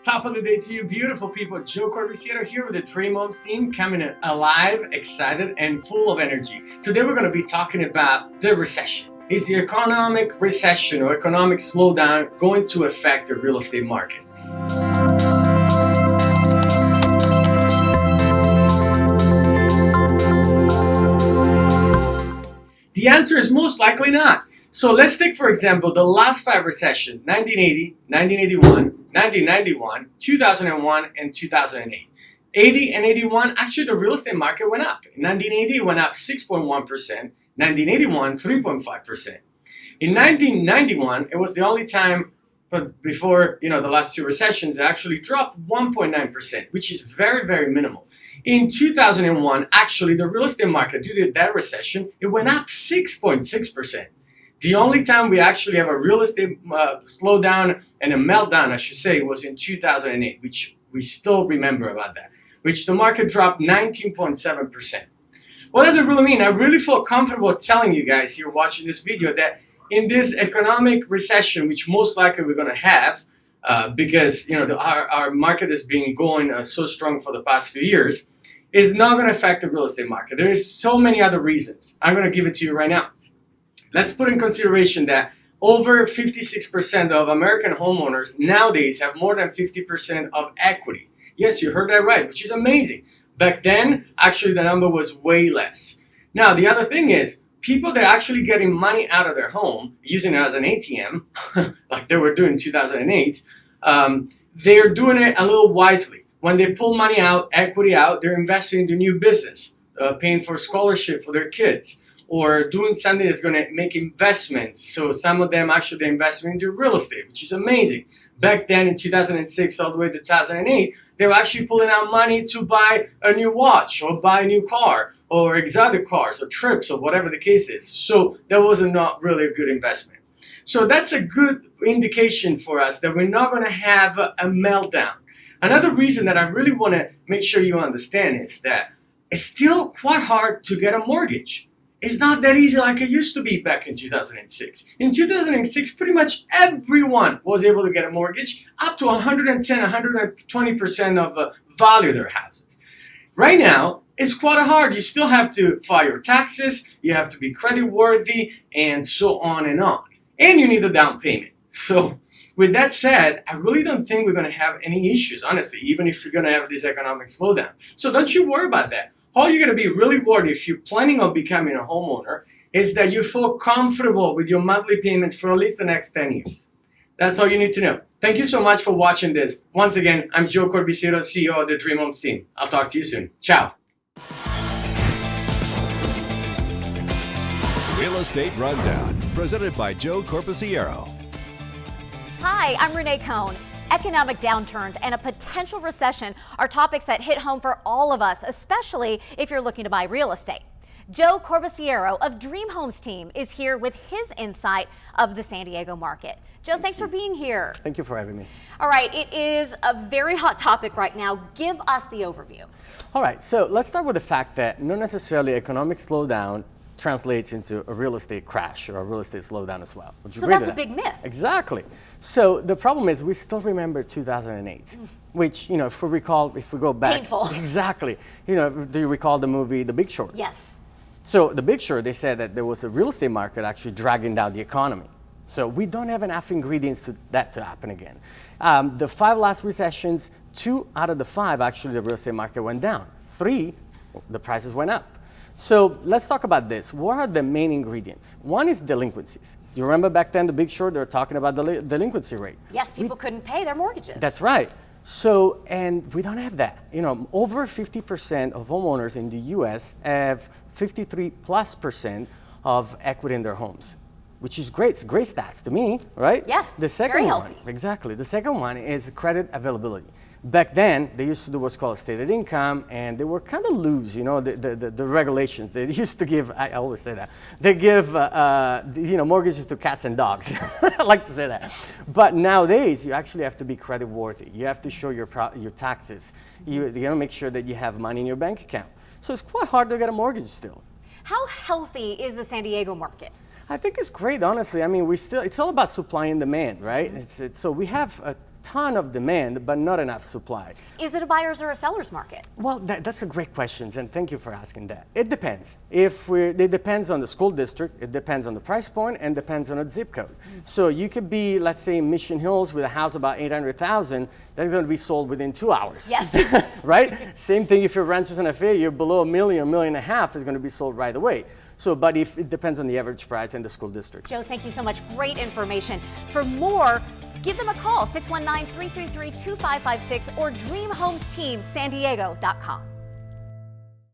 Top of the day to you, beautiful people. Joe Corbisiero here with the Dream Homes team, coming in alive, excited, and full of energy. Today we're going to be talking about the recession. Is the economic recession or economic slowdown going to affect the real estate market? The answer is most likely not. So let's take, for example, the last 5 recessions: 1980, 1981, 1991, 2001, and 2008. 80 and 81, actually the real estate market went up. In 1980, it went up 6.1%. 1981, 3.5%. In 1991, it was the only time before the last 2 recessions, it actually dropped 1.9%, which is very, very minimal. In 2001, actually, the real estate market, due to that recession, it went up 6.6%. The only time we actually have a real estate slowdown and a meltdown, I should say, was in 2008, which we still remember about that, which the market dropped 19.7%. What does it really mean? I really feel comfortable telling you guys here watching this video that in this economic recession, which most likely we're going to have, because our market has been going so strong for the past few years, is not going to affect the real estate market. There is so many other reasons. I'm going to give it to you right now. Let's put in consideration that over 56% of American homeowners nowadays have more than 50% of equity. Yes, you heard that right, which is amazing. Back then, actually, the number was way less. Now, the other thing is, people that are actually getting money out of their home, using it as an ATM, like they were doing in 2008, they're doing it a little wisely. When they pull money out, equity out, they're investing in the new business, paying for scholarship for their kids, or doing something that's going to make investments. So some of them actually they're investing into real estate, which is amazing. Back then in 2006 all the way to 2008, they were actually pulling out money to buy a new watch or buy a new car or exotic cars or trips or whatever the case is. So that was not really a good investment. So that's a good indication for us that we're not going to have a meltdown. Another reason that I really want to make sure you understand is that it's still quite hard to get a mortgage. It's not that easy like it used to be back in 2006. In 2006, pretty much everyone was able to get a mortgage up to 110, 120% of value of their houses. Right now, it's quite hard. You still have to file your taxes, you have to be credit worthy, and so on and on. And you need a down payment. So with that said, I really don't think we're going to have any issues, honestly, even if you're going to have this economic slowdown. So don't you worry about that. All you're going to be really worried if you're planning on becoming a homeowner is that you feel comfortable with your monthly payments for at least the next 10 years. That's all you need to know. Thank you so much for watching this. Once again, I'm Joe Corbisiero, CEO of the Dream Homes team. I'll talk to you soon. Ciao. Real Estate Rundown, presented by Joe Corbisiero. Hi, I'm Renee Cohn. Economic downturns and a potential recession are topics that hit home for all of us, especially if you're looking to buy real estate. Joe Corbisiero of Dream Homes team is here with his insight of the San Diego market. Joe, thanks for being here. Thank you for having me. All right, it is a very hot topic right now. Give us the overview. All right, so let's start with the fact that not necessarily economic slowdown translates into a real estate crash or a real estate slowdown as well. So that's a big myth. Exactly. So the problem is we still remember 2008, which, if we go back. Painful. Exactly. Do you recall the movie The Big Short? Yes. So The Big Short, they said that there was a real estate market actually dragging down the economy. So we don't have enough ingredients to that to happen again. The 5 last recessions, 2 out of the 5, actually the real estate market went down. 3, the prices went up. So let's talk about this. What are the main ingredients? One is delinquencies. Do you remember back then, The Big Short, they were talking about the delinquency rate? Yes, people couldn't pay their mortgages. That's right. So, and we don't have that. Over 50% of homeowners in the US have 53+% of equity in their homes, which is great. It's great stats to me, right? Yes, the second very one, healthy. Exactly. The second one is credit availability. Back then, they used to do what's called stated income, and they were kind of loose, the regulations. They used to give, I always say that, they give, mortgages to cats and dogs. I like to say that. But nowadays, you actually have to be credit worthy. You have to show your taxes. You got to make sure that you have money in your bank account. So it's quite hard to get a mortgage still. How healthy is the San Diego market? I think it's great, honestly. I mean, it's all about supply and demand, right? So we have ton of demand, but not enough supply. Is it a buyer's or a seller's market? Well, that's a great question, and thank you for asking that. It depends. It depends on the school district, it depends on the price point, and depends on the zip code. So you could be, let's say, in Mission Hills with a house about 800,000, that's going to be sold within 2 hours. Yes. Right? Same thing if you're Rancho Santa Fe, you're below $1 million, $1.5 million, is going to be sold right away. So, but if it depends on the average price and the school district. Joe, thank you so much. Great information. For more, give them a call, 619-333-2556 or dreamhomesteamsandiego.com.